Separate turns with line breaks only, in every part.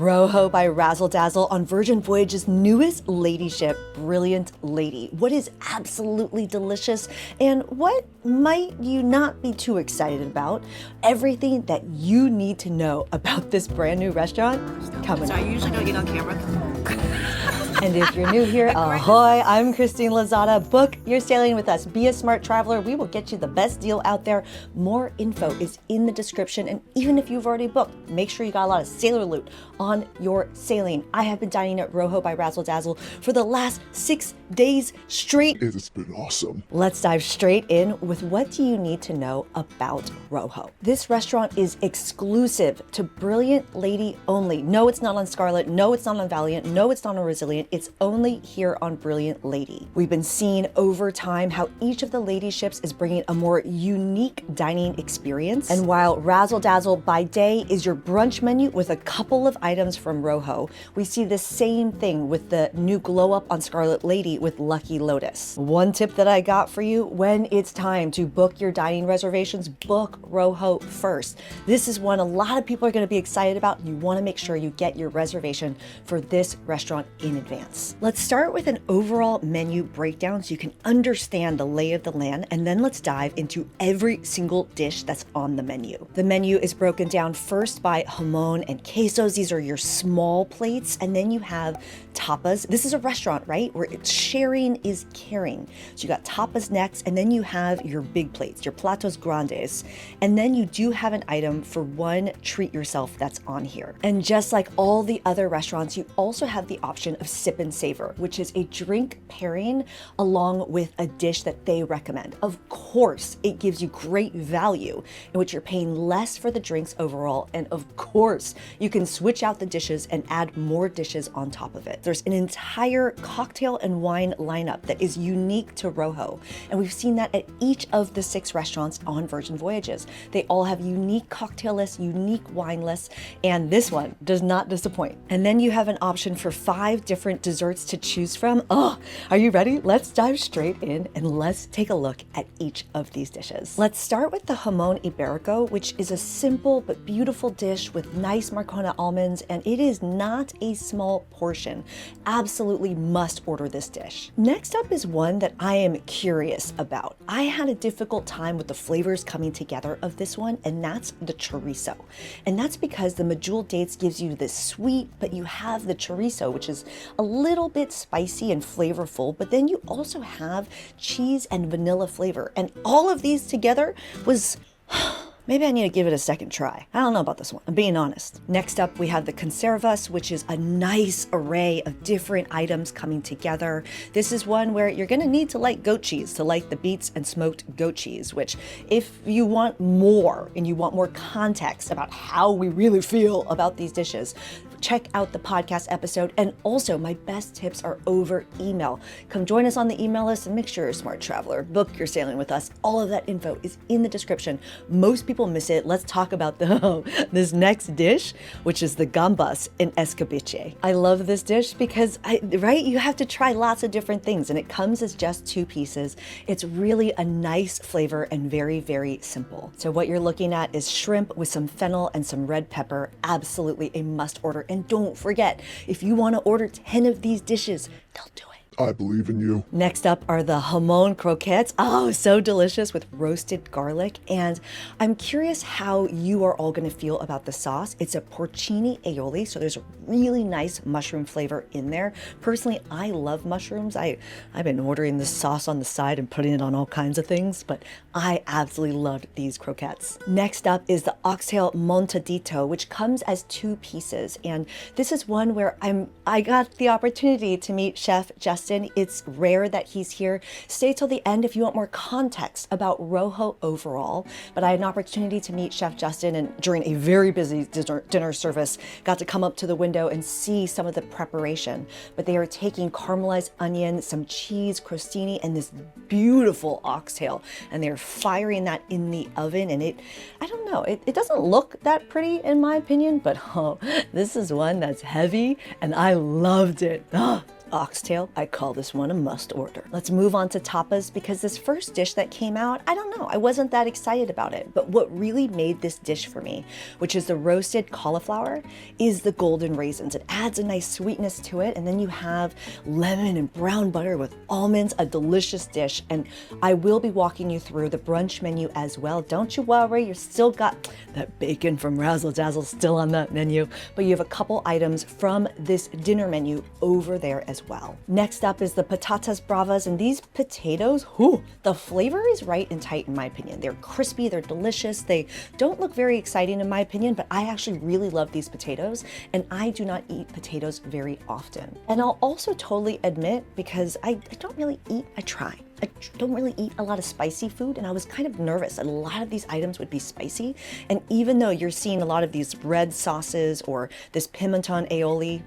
Rojo by Razzle Dazzle on Virgin Voyages' newest lady ship, Brilliant Lady. What is absolutely delicious and what might you not be too excited about? Everything that you need to know about this brand new restaurant coming
So
up.
I usually don't eat on camera.
And if you're new here, ahoy, I'm Christine Lozada. Book your sailing with us. Be a smart traveler. We will get you the best deal out there. More info is in the description. And even if you've already booked, make sure you got a lot of sailor loot on your sailing. I have been dining at Rojo by Razzle Dazzle for the last 6 days straight.
It has been awesome.
Let's dive straight in with what do you need to know about Rojo. This restaurant is exclusive to Brilliant Lady only. No, it's not on Scarlet. No, it's not on Valiant. No, it's not on Resilient. It's only here on Brilliant Lady. We've been seeing over time how each of the lady ships is bringing a more unique dining experience. And while Razzle Dazzle by day is your brunch menu with a couple of items from Rojo, we see the same thing with the new glow up on Scarlet Lady with Lucky Lotus. One tip that I got for you: when it's time to book your dining reservations, book Rojo first. This is one a lot of people are going to be excited about. You want to make sure you get your reservation for this restaurant in advance. Let's start with an overall menu breakdown so you can understand the lay of the land, and then let's dive into every single dish that's on the menu. The menu is broken down first by Jamon and Quesos. These are your small plates, and then you have tapas. This is a restaurant, right, where it's sharing is caring. So you got tapas next, and then you have your big plates, your platos grandes, and then you do have an item for one treat yourself that's on here. And just like all the other restaurants, you also have the option of sip and savor, which is a drink pairing along with a dish that they recommend. Of course, it gives you great value in which you're paying less for the drinks overall, and of course, you can switch out the dishes and add more dishes on top of it. There's an entire cocktail and wine lineup that is unique to Rojo, and we've seen that at each of the 6 restaurants on Virgin Voyages. They all have unique cocktail lists, unique wine lists, and this one does not disappoint. And then you have an option for 5 different desserts to choose from. Oh, are you ready? Let's dive straight in and let's take a look at each of these dishes. Let's start with the Jamon Iberico, which is a simple but beautiful dish with nice Marcona almonds, and it is not a small portion. Absolutely must order this dish. Next up is one that I am curious about. I had a difficult time with the flavors coming together of this one, and that's the chorizo. And that's because the medjool dates gives you this sweet, but you have the chorizo, which is a little bit spicy and flavorful, but then you also have cheese and vanilla flavor. And all of these together was maybe I need to give it a second try. I don't know about this one, I'm being honest. Next up, we have the conservas, which is a nice array of different items coming together. This is one where you're gonna need to like goat cheese to like the beets and smoked goat cheese, which if you want more and you want more context about how we really feel about these dishes, check out the podcast episode. And also, my best tips are over email. Come join us on the email list and make sure you're a smart traveler. Book your sailing with us. All of that info is in the description. Most people miss it. Let's talk about this next dish, which is the gambas in escabeche. I love this dish because, you have to try lots of different things, and it comes as just 2 pieces. It's really a nice flavor and very, very simple. So what you're looking at is shrimp with some fennel and some red pepper. Absolutely a must order. And don't forget, if you want to order 10 of these dishes, they'll do it.
I believe in you.
Next up are the jamon croquettes. Oh, so delicious with roasted garlic. And I'm curious how you are all going to feel about the sauce. It's a porcini aioli, so there's a really nice mushroom flavor in there. Personally, I love mushrooms. I've been ordering this sauce on the side and putting it on all kinds of things, but I absolutely loved these croquettes. Next up is the oxtail montadito, which comes as 2 pieces. And this is one where I got the opportunity to meet Chef Justin. It's rare that he's here. Stay till the end if you want more context about Rojo overall. But I had an opportunity to meet Chef Justin, and during a very busy dinner service, got to come up to the window and see some of the preparation. But they are taking caramelized onion, some cheese, crostini, and this beautiful oxtail, and they're firing that in the oven. And I don't know, it doesn't look that pretty in my opinion, but this is one that's heavy, and I loved it. oxtail, I call this one a must order. Let's move on to tapas because this first dish that came out, I don't know, I wasn't that excited about it. But what really made this dish for me, which is the roasted cauliflower, is the golden raisins. It adds a nice sweetness to it. And then you have lemon and brown butter with almonds, a delicious dish. And I will be walking you through the brunch menu as well. Don't you worry, you're still got that bacon from Razzle Dazzle still on that menu, but you have a couple items from this dinner menu over there as well. Next up is the patatas bravas, and these potatoes, the flavor is right and tight in my opinion. They're crispy, they're delicious, they don't look very exciting in my opinion, but I actually really love these potatoes, and I do not eat potatoes very often. And I'll also totally admit, because I don't really eat, I don't really eat a lot of spicy food, and I was kind of nervous that a lot of these items would be spicy. And even though you're seeing a lot of these red sauces or this pimenton aioli,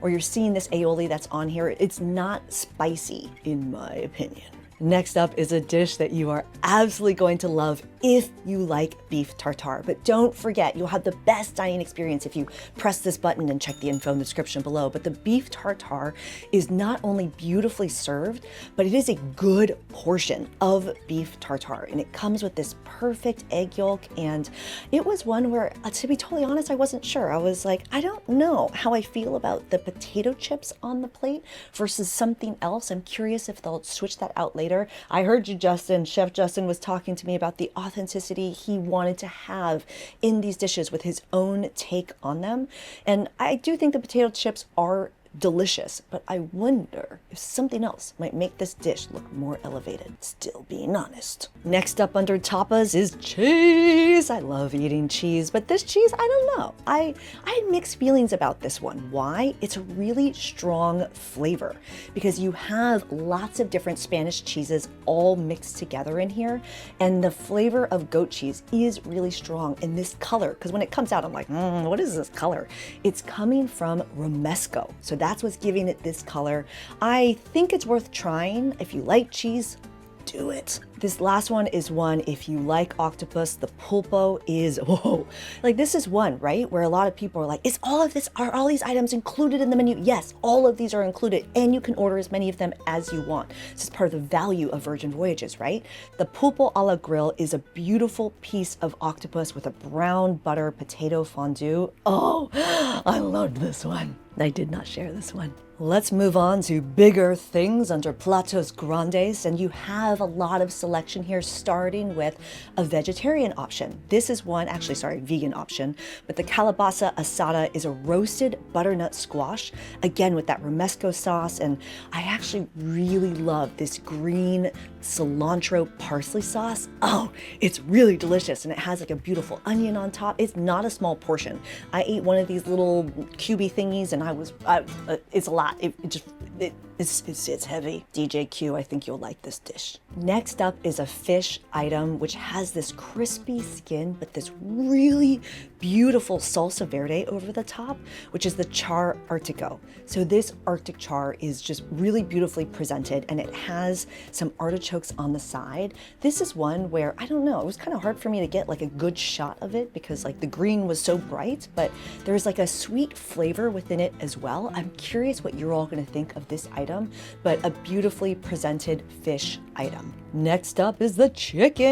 or you're seeing this aioli that's on here, it's not spicy in my opinion. Next up is a dish that you are absolutely going to love if you like beef tartare. But don't forget, you'll have the best dining experience if you press this button and check the info in the description below. But the beef tartare is not only beautifully served, but it is a good portion of beef tartare. And it comes with this perfect egg yolk. And it was one where, to be totally honest, I wasn't sure. I was like, I don't know how I feel about the potato chips on the plate versus something else. I'm curious if they'll switch that out later. I heard you, Justin. Chef Justin was talking to me about the authenticity he wanted to have in these dishes with his own take on them. And I do think the potato chips are delicious, but I wonder if something else might make this dish look more elevated, still being honest. Next up under tapas is cheese. I love eating cheese, but this cheese, I don't know. I had mixed feelings about this one. Why? It's a really strong flavor because you have lots of different Spanish cheeses all mixed together in here, and the flavor of goat cheese is really strong in this color, because when it comes out, I'm like, what is this color? It's coming from romesco. So that's what's giving it this color. I think it's worth trying. If you like cheese, do it. This last one is one, if you like octopus, the pulpo is, like this is one, right? Where a lot of people are like, are all these items included in the menu? Yes, all of these are included, and you can order as many of them as you want. This is part of the value of Virgin Voyages, right? The pulpo a la grill is a beautiful piece of octopus with a brown butter potato fondue. Oh, I loved this one. I did not share this one. Let's move on to bigger things under platos grandes, and you have a lot of selection here, starting with a vegetarian option. This is one, vegan option, but the calabaza asada is a roasted butternut squash, again with that romesco sauce, and I actually really love this green cilantro parsley sauce. Oh, it's really delicious, and it has like a beautiful onion on top. It's not a small portion. I ate one of these little cubey thingies, and it's a lot. It's heavy. DJ Q, I think you'll like this dish. Next up is a fish item which has this crispy skin, but this really beautiful salsa verde over the top, which is the char artico. So this Arctic char is just really beautifully presented, and it has some artichokes on the side. This is one where, I don't know, it was kind of hard for me to get like a good shot of it because like the green was so bright, but there's like a sweet flavor within it as well. I'm curious what you're all gonna think of this item, but a beautifully presented fish item. Next up is the chicken.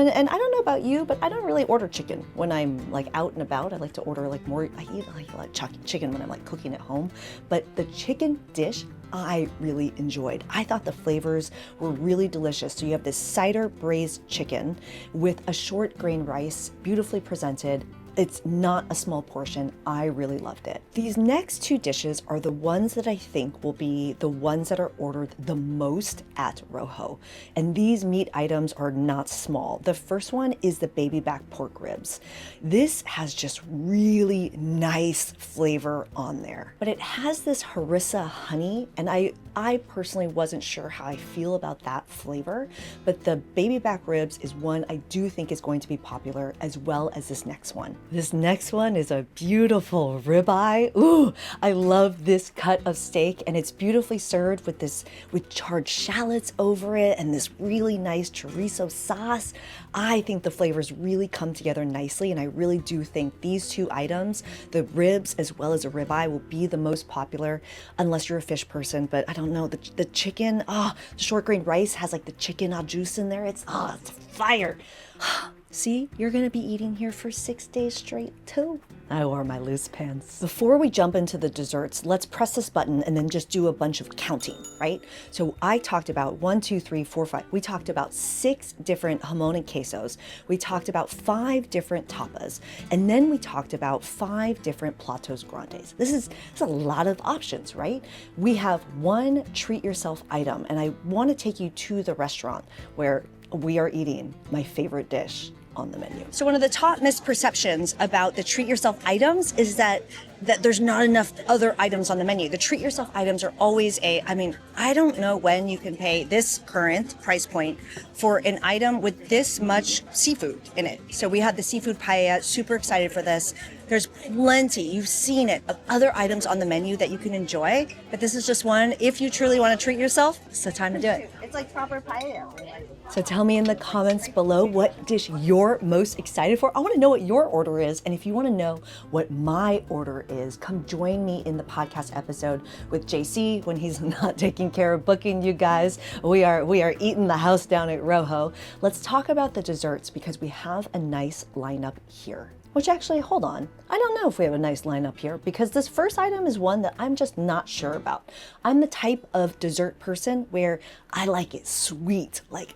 And I don't know about you, but I don't really order chicken when I'm like out and about. I like to order like more, I eat like chicken when I'm like cooking at home. But the chicken dish, I really enjoyed. I thought the flavors were really delicious. So you have this cider braised chicken with a short grain rice, beautifully presented. It's not a small portion. I really loved it. These next two dishes are the ones that I think will be the ones that are ordered the most at Rojo. And these meat items are not small. The first one is the baby back pork ribs. This has just really nice flavor on there, but it has this harissa honey, and I personally wasn't sure how I feel about that flavor, but the baby back ribs is one I do think is going to be popular, as well as this next one. This next one is a beautiful ribeye. Ooh, I love this cut of steak, and it's beautifully served with charred shallots over it and this really nice chorizo sauce. I think the flavors really come together nicely, and I really do think these two items, the ribs as well as a ribeye, will be the most popular unless you're a fish person. But I don't know, the chicken, the short grain rice has like the chicken au juice in there. It's fire. See, you're gonna be eating here for 6 days straight too. I wore my loose pants. Before we jump into the desserts, let's press this button and then just do a bunch of counting, right? So I talked about 1, 2, 3, 4, 5. We talked about 6 different jamon y quesos. We talked about 5 different tapas. And then we talked about 5 different platos grandes. This is a lot of options, right? We have one treat yourself item, and I wanna take you to the restaurant where we are eating my favorite dish on the menu. So one of the top misperceptions about the treat yourself items is that there's not enough other items on the menu. The treat yourself items are always I don't know when you can pay this current price point for an item with this much seafood in it. So we have the Seafood Paella, super excited for this. There's plenty, you've seen it, of other items on the menu that you can enjoy, but this is just one. If you truly want to treat yourself, it's the time to do it.
It's like proper paella.
So tell me in the comments below what dish you're most excited for. I want to know what your order is. And if you want to know what my order is, come join me in the podcast episode with JC when he's not taking care of booking you guys. We are eating the house down at Rojo. Let's talk about the desserts because we have a nice lineup here. Which actually, hold on. I don't know if we have a nice lineup here because this first item is one that I'm just not sure about. I'm the type of dessert person where I like it sweet, like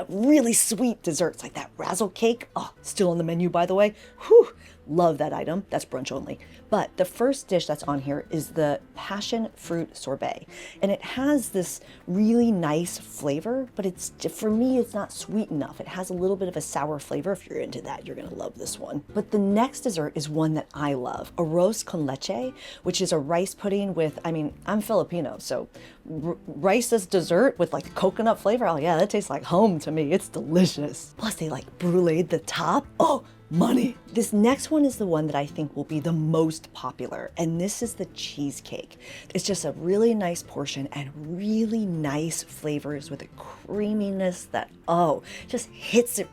really sweet desserts like that Razzle cake. Oh, still on the menu, by the way. Whew, love that item. That's brunch only. But the first dish that's on here is the passion fruit sorbet. And it has this really nice flavor, but for me, it's not sweet enough. It has a little bit of a sour flavor. If you're into that, you're gonna love this one. But the next dessert is one that I love, arroz con leche, which is a rice pudding with, I'm Filipino, so rice as dessert with like coconut flavor. Oh yeah, that tastes like home to me. It's delicious. Plus they like bruleed the top. Oh, money. This next one is the one that I think will be the most popular, and this is the cheesecake. It's just a really nice portion and really nice flavors with a creaminess that, just hits it.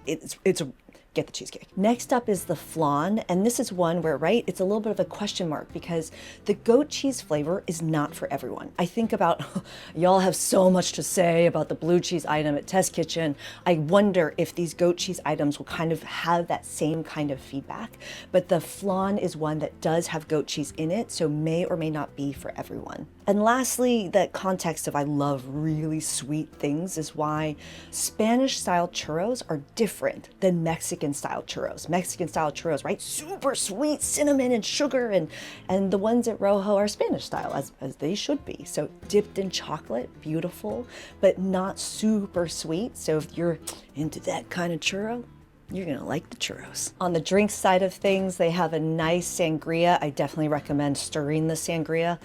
Get the cheesecake. Next up is the flan, and this is one where, right, it's a little bit of a question mark because the goat cheese flavor is not for everyone. I think about, y'all have so much to say about the blue cheese item at Test Kitchen. I wonder if these goat cheese items will kind of have that same kind of feedback, but the flan is one that does have goat cheese in it, so may or may not be for everyone. And lastly, the context of I love really sweet things is why Spanish-style churros are different than Mexican-style churros. Mexican-style churros, right? Super sweet, cinnamon and sugar, and the ones at Rojo are Spanish-style, as they should be. So dipped in chocolate, beautiful, but not super sweet. So if you're into that kind of churro, you're gonna like the churros. On the drink side of things, they have a nice sangria. I definitely recommend stirring the sangria.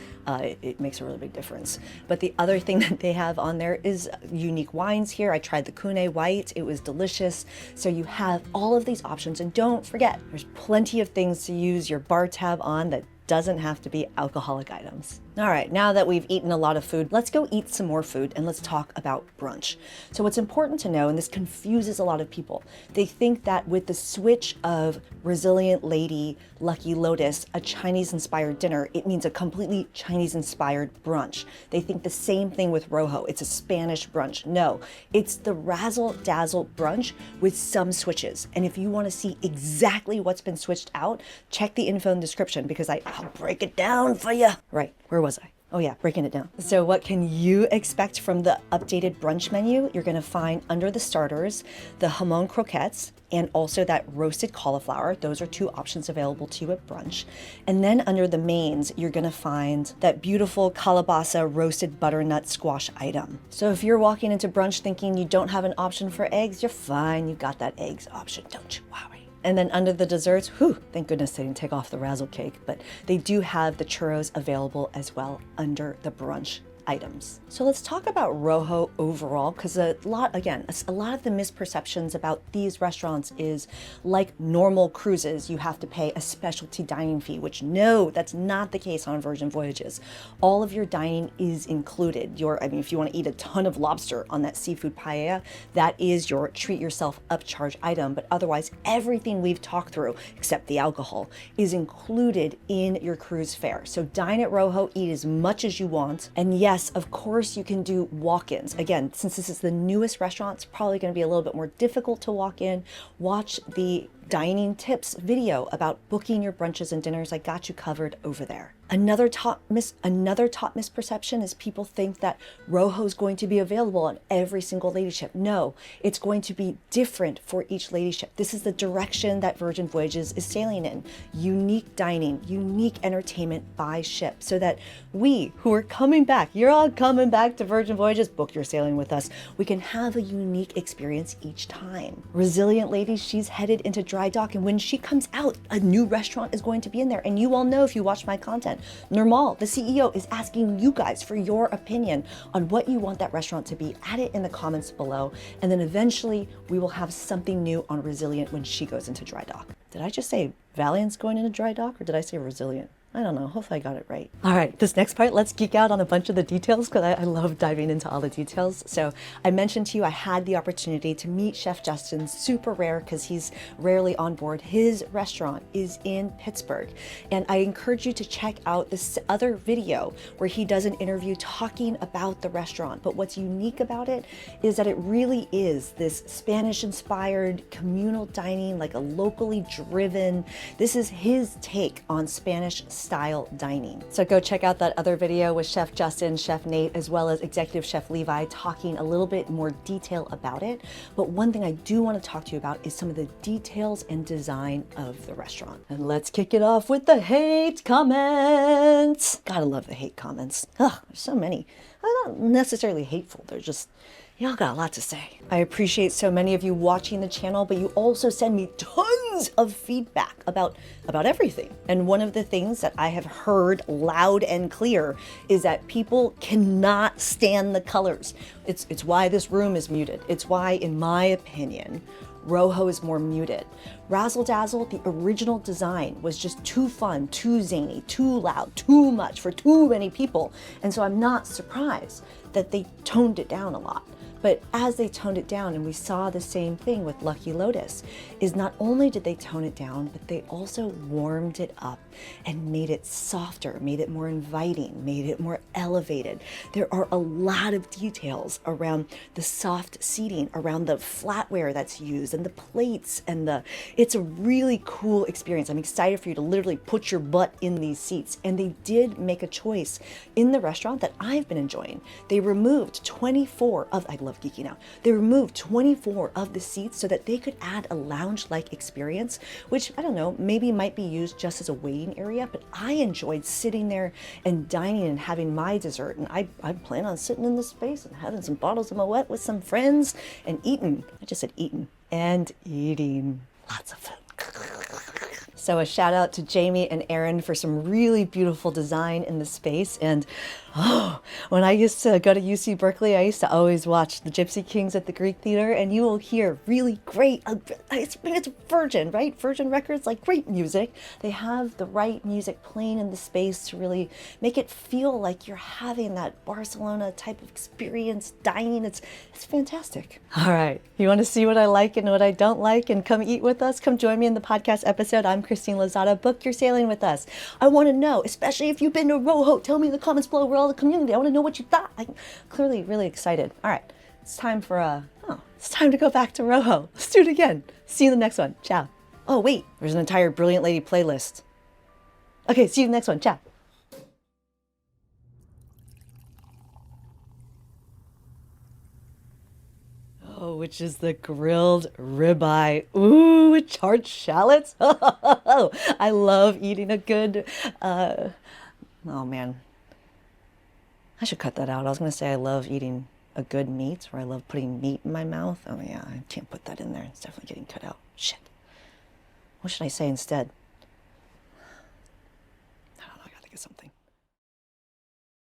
It makes a really big difference. But the other thing that they have on there is unique wines here. I tried the Cune White, it was delicious. So you have all of these options, and don't forget, there's plenty of things to use your bar tab on that doesn't have to be alcoholic items. All right, now that we've eaten a lot of food, let's go eat some more food and let's talk about brunch. So what's important to know, and this confuses a lot of people, they think that with the switch of Resilient Lady, Lucky Lotus, a Chinese-inspired dinner, it means a completely Chinese-inspired brunch. They think the same thing with Rojo. It's a Spanish brunch. No, it's the Razzle Dazzle brunch with some switches. And if you want to see exactly what's been switched out, check the info in the description because I'll break it down for you. Right, where was I? Oh yeah, breaking it down. So what can you expect from the updated brunch menu? You're gonna find under the starters, the jamon croquettes, and also that roasted cauliflower. Those are 2 options available to you at brunch. And then under the mains, you're gonna find that beautiful calabaza roasted butternut squash item. So if you're walking into brunch thinking you don't have an option for eggs, you're fine. You got that eggs option, don't you worry. And then under the desserts, thank goodness they didn't take off the Razzle cake, but they do have the churros available as well under the brunch items. So let's talk about Rojo overall, because a lot of the misperceptions about these restaurants is like normal cruises, you have to pay a specialty dining fee, which no, that's not the case on Virgin Voyages. All of your dining is included. If you want to eat a ton of lobster on that Seafood Paella, that is your treat yourself upcharge item, but otherwise everything we've talked through, except the alcohol, is included in your cruise fare. So dine at Rojo, eat as much as you want, and yes, of course you can do walk-ins. Again, since this is the newest restaurant, it's probably going to be a little bit more difficult to walk in. Watch the dining tips video about booking your brunches and dinners. I got you covered over there. Another top misperception is people think that Rojo is going to be available on every single lady ship. No, it's going to be different for each lady ship. This is the direction that Virgin Voyages is sailing in. Unique dining, unique entertainment by ship, so that we who are coming back, you're all coming back to Virgin Voyages, book your sailing with us. We can have a unique experience each time. Resilient lady, she's headed into dry dock, and when she comes out, a new restaurant is going to be in there. And you all know, if you watch my content, Nirmal, the CEO, is asking you guys for your opinion on what you want that restaurant to be. Add it in the comments below, and then eventually we will have something new on Resilient when she goes into dry dock. Did I just say Valiant's going into dry dock, or did I say Resilient? I don't know. Hopefully I got it right. All right, this next part, let's geek out on a bunch of the details, because I love diving into all the details. So I mentioned to you I had the opportunity to meet Chef Justin. Super rare, because he's rarely on board. His restaurant is in Pittsburgh, and I encourage you to check out this other video where he does an interview talking about the restaurant. But what's unique about it is that it really is this Spanish-inspired communal dining, like a locally driven. This is his take on Spanish style dining. So go check out that other video with Chef Justin, Chef Nate, as well as Executive Chef Levi, talking a little bit more detail about it. But one thing I do want to talk to you about is some of the details and design of the restaurant. And let's kick it off with the hate comments. Gotta love the hate comments. Ugh, there's so many. They're not necessarily hateful, they're just, y'all got a lot to say. I appreciate so many of you watching the channel, but you also send me tons of feedback about everything. And one of the things that I have heard loud and clear is that people cannot stand the colors. It's why this room is muted. It's why, in my opinion, Rojo is more muted. Razzle Dazzle, the original design, was just too fun, too zany, too loud, too much for too many people. And so I'm not surprised that they toned it down a lot. But as they toned it down, and we saw the same thing with Lucky Lotus, is not only did they tone it down, but they also warmed it up and made it softer, made it more inviting, made it more elevated. There are a lot of details around the soft seating, around the flatware that's used, and the plates, and it's a really cool experience. I'm excited for you to literally put your butt in these seats. And they did make a choice in the restaurant that I've been enjoying. They removed 24 of, I love geeking out. They removed 24 of the seats so that they could add a lounge-like experience, which, I don't know, maybe might be used just as a waiting area, but I enjoyed sitting there and dining and having my dessert. And I plan on sitting in this space and having some bottles of Moet with some friends and eating. I just said eating and eating lots of food. So a shout out to Jamie and Aaron for some really beautiful design in the space. And when I used to go to UC Berkeley, I used to always watch the Gypsy Kings at the Greek Theater, and you will hear really great, it's Virgin, right? Virgin Records, like great music. They have the right music playing in the space to really make it feel like you're having that Barcelona type of experience dining. It's fantastic. All right, you want to see what I like and what I don't like and come eat with us? Come join me in the podcast episode. I'm Christine Lozada. Book your sailing with us. I want to know, especially if you've been to Rojo, tell me in the comments below. We're all the community. I want to know what you thought. I'm clearly really excited. All right, it's time to go back to Rojo. Let's do it again. See you in the next one. Ciao. Oh wait, there's an entire Brilliant Lady playlist. Okay, see you in the next one. Ciao. Oh, which is the grilled ribeye. Ooh, with charred shallots. Oh, I love eating a good, oh man. I should cut that out. I was going to say I love eating a good meat, or I love putting meat in my mouth. Oh yeah, I can't put that in there. It's definitely getting cut out. Shit. What should I say instead? I don't know. I got to think of something.